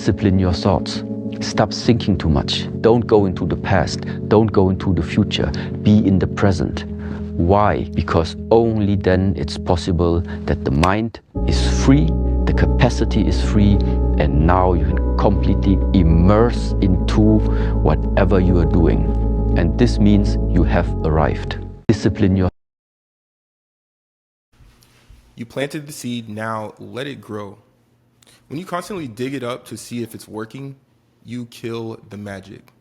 Discipline your thoughts. Stop thinking too much. Don't go into the past. Don't go into the future. Be in the present. Why? Because only then it's possible that the mind is free, the capacity is free, and now you can completely immerse into whatever you are doing. And this means you have arrived. Discipline your. You planted the seed, now let it grow. When you constantly dig it up to see if it's working, you kill the magic.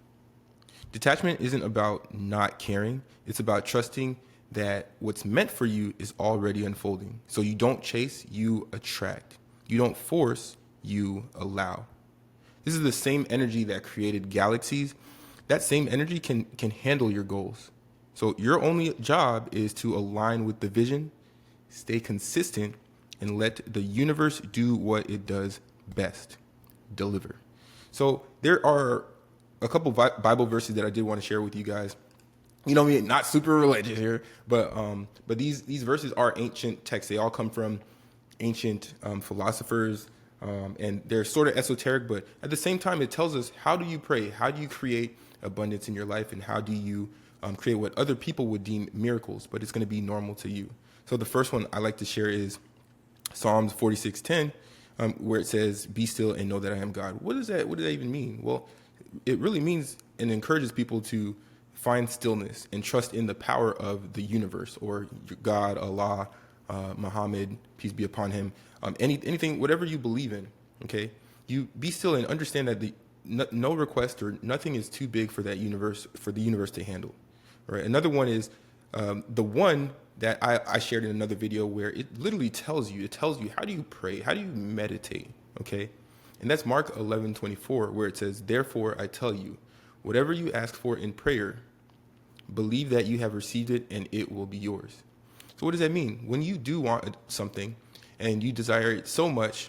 Detachment isn't about not caring. It's about trusting that what's meant for you is already unfolding. So you don't chase, you attract. You don't force, you allow. This is the same energy that created galaxies. That same energy can handle your goals. So your only job is to align with the vision, stay consistent, and let the universe do what it does best, deliver. So there are a couple Bible verses that I did want to share with you guys. You know me, not super religious here, but these verses are ancient texts. They all come from ancient philosophers, and they're sort of esoteric, but at the same time, it tells us, how do you pray? How do you create abundance in your life? And how do you create what other people would deem miracles, but it's going to be normal to you? So the first one I like to share is Psalms 46:10, where it says, "Be still and know that I am God." What does that even mean? Well, it really means and encourages people to find stillness and trust in the power of the universe, or God, Allah, Muhammad, peace be upon him, anything, whatever you believe in. Okay, you be still and understand that no request or nothing is too big for that universe, for the universe to handle. Right. Another one is the one that I shared in another video, where it literally tells you how do you pray, how do you meditate, okay? And that's Mark 11:24, where it says, "Therefore I tell you, whatever you ask for in prayer, believe that you have received it and it will be yours." So what does that mean? When you do want something and you desire it so much,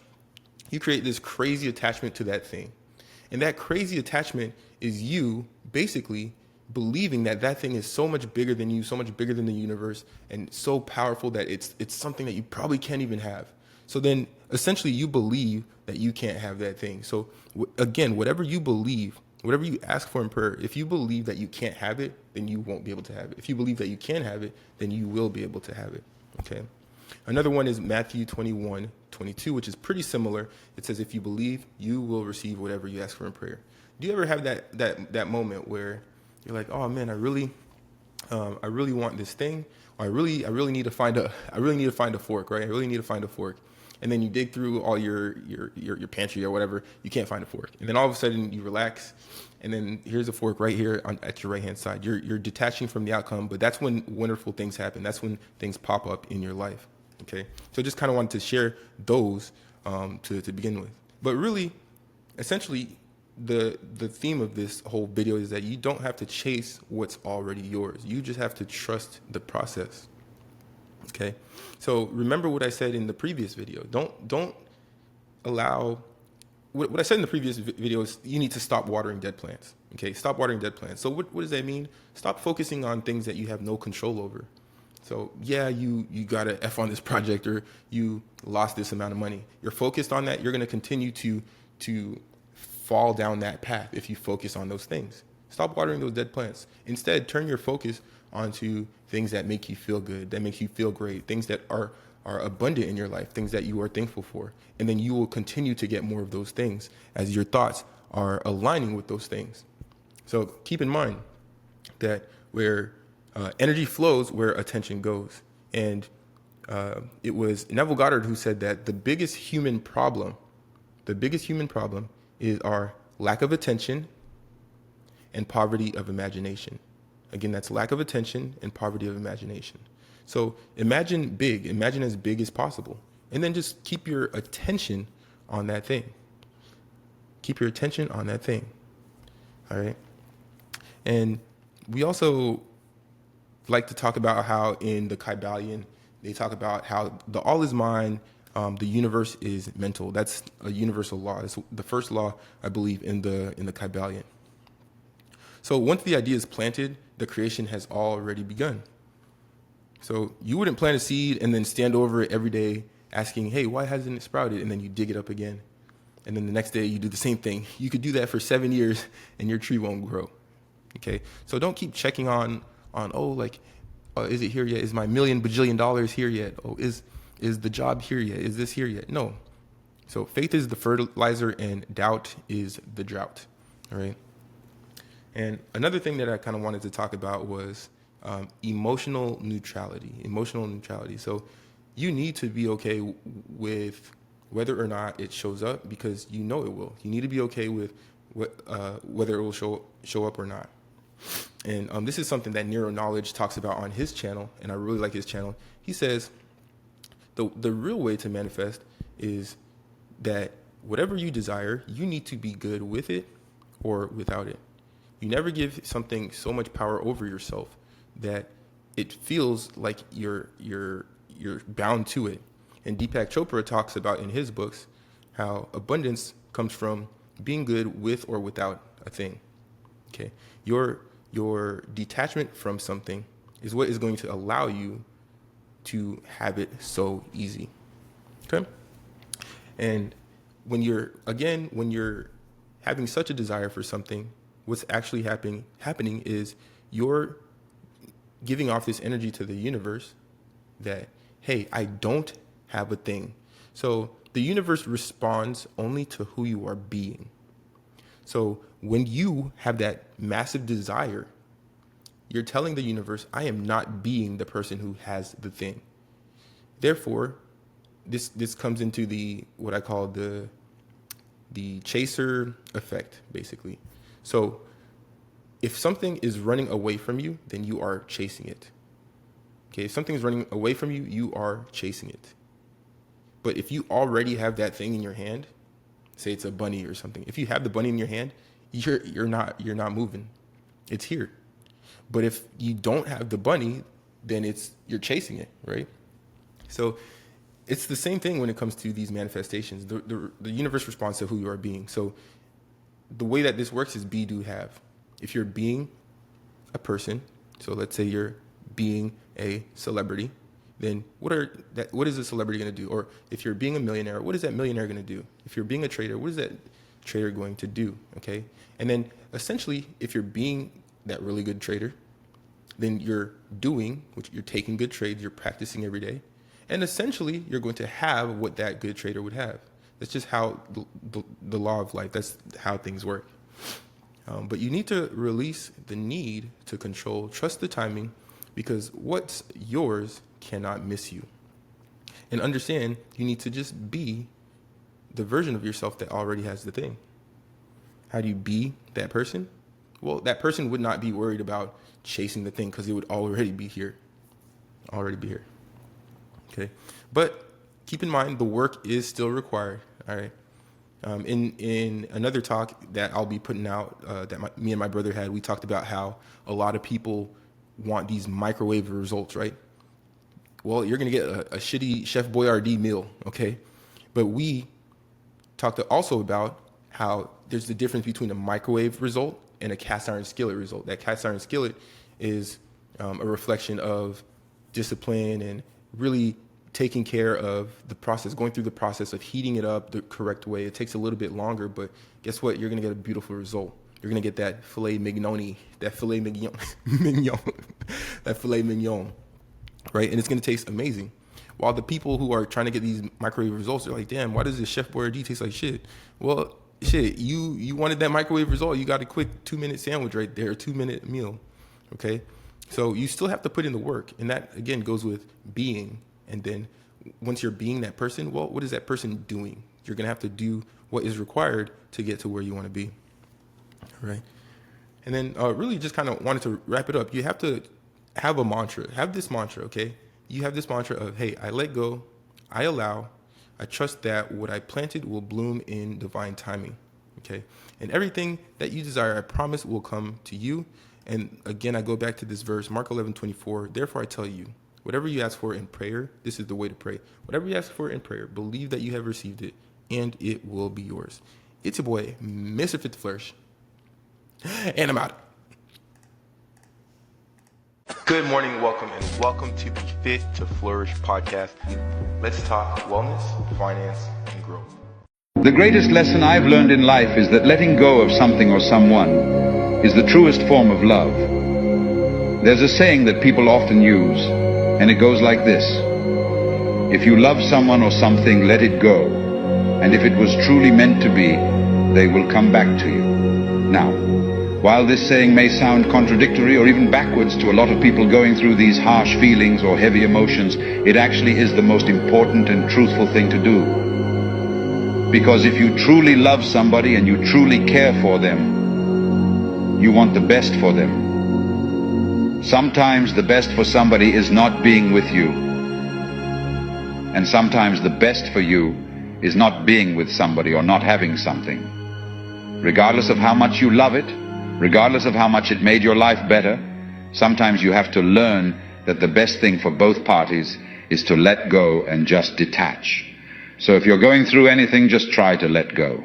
you create this crazy attachment to that thing. And that crazy attachment is you basically believing that that thing is so much bigger than you, so much bigger than the universe, and so powerful that it's something that you probably can't even have. So then essentially you believe that you can't have that thing. So again, whatever you believe, whatever you ask for in prayer, if you believe that you can't have it, then you won't be able to have it. If you believe that you can have it, then you will be able to have it. Okay. Another one is Matthew 21:22, which is pretty similar. It says, "If you believe, you will receive whatever you ask for in prayer." Do you ever have that moment where you're like, "Oh man, I really want this thing, or I really need to find a fork, right? I really need to find a fork." And then you dig through all your pantry or whatever, you can't find a fork. And then all of a sudden you relax, and then here's a fork right here at your right hand side. You're detaching from the outcome, but that's when wonderful things happen. That's when things pop up in your life. Okay, so just kind of wanted to share those to begin with. But really, essentially, the theme of this whole video is that you don't have to chase what's already yours. You just have to trust the process. Okay, so remember what I said in the previous video. Don't allow what I said in the previous video is you need to stop watering dead plants. Okay, stop watering dead plants. So what does that mean? Stop focusing on things that you have no control over. So yeah, you got an F on this project, or you lost this amount of money. You're focused on that. You're going to continue to fall down that path if you focus on those things. Stop watering those dead plants. Instead, turn your focus onto things that make you feel good, that make you feel great, things that are abundant in your life, things that you are thankful for. And then you will continue to get more of those things as your thoughts are aligning with those things. So keep in mind that where energy flows, where attention goes. And it was Neville Goddard who said that the biggest human problem is our lack of attention and poverty of imagination. Again, that's lack of attention and poverty of imagination. So imagine big, imagine as big as possible. And then just keep your attention on that thing. Keep your attention on that thing. All right. And we also like to talk about how in the Kybalion, they talk about how the all is mind, the universe is mental. That's a universal law. It's the first law, I believe, in the Kybalion. So once the idea is planted, the creation has already begun. So you wouldn't plant a seed and then stand over it every day asking, "Hey, why hasn't it sprouted?" And then you dig it up again. and then the next day you do the same thing. You could do that for 7 years and your tree won't grow. Okay, so don't keep checking on is it here yet? Is my million bajillion dollars here yet? Oh, is the job here yet? Is this here yet? No. So faith is the fertilizer and doubt is the drought. All right. And another thing that I kind of wanted to talk about was emotional neutrality. Emotional neutrality. So you need to be okay with whether or not it shows up, because you know it will. You need to be okay with whether it will show up or not. And this is something that Neuro Knowledge talks about on his channel, and I really like his channel. He says the real way to manifest is that whatever you desire, you need to be good with it or without it. You never give something so much power over yourself that it feels like you're bound to it. And Deepak Chopra talks about in his books how abundance comes from being good with or without a thing. Okay, your detachment from something is what is going to allow you to have it so easy. Okay, and when you're having such a desire for something, what's actually happening is you're giving off this energy to the universe that, hey, I don't have a thing. So the universe responds only to who you are being. So when you have that massive desire, you're telling the universe, I am not being the person who has the thing. Therefore, this comes into what I call the chaser effect, basically. So if something is running away from you, then you are chasing it. Okay, if something is running away from you, you are chasing it. But if you already have that thing in your hand, say it's a bunny or something. If you have the bunny in your hand, you're not moving. It's here. But if you don't have the bunny, then you're chasing it, right? So it's the same thing when it comes to these manifestations. The universe responds to who you are being. So the way that this works is be, do, have. If you're being a person, so let's say you're being a celebrity, then what is a celebrity going to do? Or if you're being a millionaire, what is that millionaire going to do? If you're being a trader, what is that trader going to do? Okay. And then essentially, if you're being that really good trader, then you're taking good trades, you're practicing every day. And essentially, you're going to have what that good trader would have. That's just how the law of life, that's how things work. But you need to release the need to control, trust the timing, because what's yours cannot miss you. And understand, you need to just be the version of yourself that already has the thing. How do you be that person? Well, that person would not be worried about chasing the thing because it would already be here. Okay. But keep in mind, the work is still required. All right. In another talk that I'll be putting out that me and my brother had, we talked about how a lot of people want these microwave results, right? Well, you're going to get a shitty Chef Boyardee meal, okay? But we talked also about how there's the difference between a microwave result and a cast iron skillet result. That cast iron skillet is a reflection of discipline and really taking care of the process, going through the process of heating it up the correct way. It takes a little bit longer, but guess what? You're going to get a beautiful result. You're going to get that filet mignon, that filet mignon, right? And it's going to taste amazing. While the people who are trying to get these microwave results are like, damn, why does this Chef Boyardee taste like shit? Well, shit, you wanted that microwave result. You got a quick 2-minute sandwich right there, a 2-minute meal, okay? So you still have to put in the work. And that, again, goes with being. And then once you're being that person, well, what is that person doing? You're going to have to do what is required to get to where you want to be, right? And then really just kind of wanted to wrap it up. You have to have a mantra. Have this mantra, okay? You have this mantra of, hey, I let go, I allow, I trust that what I planted will bloom in divine timing, okay? And everything that you desire, I promise, will come to you. And again, I go back to this verse, Mark 11:24. Therefore, I tell you, whatever you ask for in prayer, this is the way to pray. Whatever you ask for in prayer, believe that you have received it, and it will be yours. It's your boy, Mr. Fit to Flourish, and I'm out. Good morning, welcome to the Fit to Flourish podcast. Let's talk wellness, finance, and growth. The greatest lesson I've learned in life is that letting go of something or someone is the truest form of love. There's a saying that people often use, and it goes like this: if you love someone or something, let it go. And if it was truly meant to be, they will come back to you. Now, while this saying may sound contradictory or even backwards to a lot of people going through these harsh feelings or heavy emotions, it actually is the most important and truthful thing to do. Because if you truly love somebody and you truly care for them, you want the best for them. Sometimes the best for somebody is not being with you. And sometimes the best for you is not being with somebody or not having something. Regardless of how much you love it, regardless of how much it made your life better, sometimes you have to learn that the best thing for both parties is to let go and just detach. So if you're going through anything, just try to let go.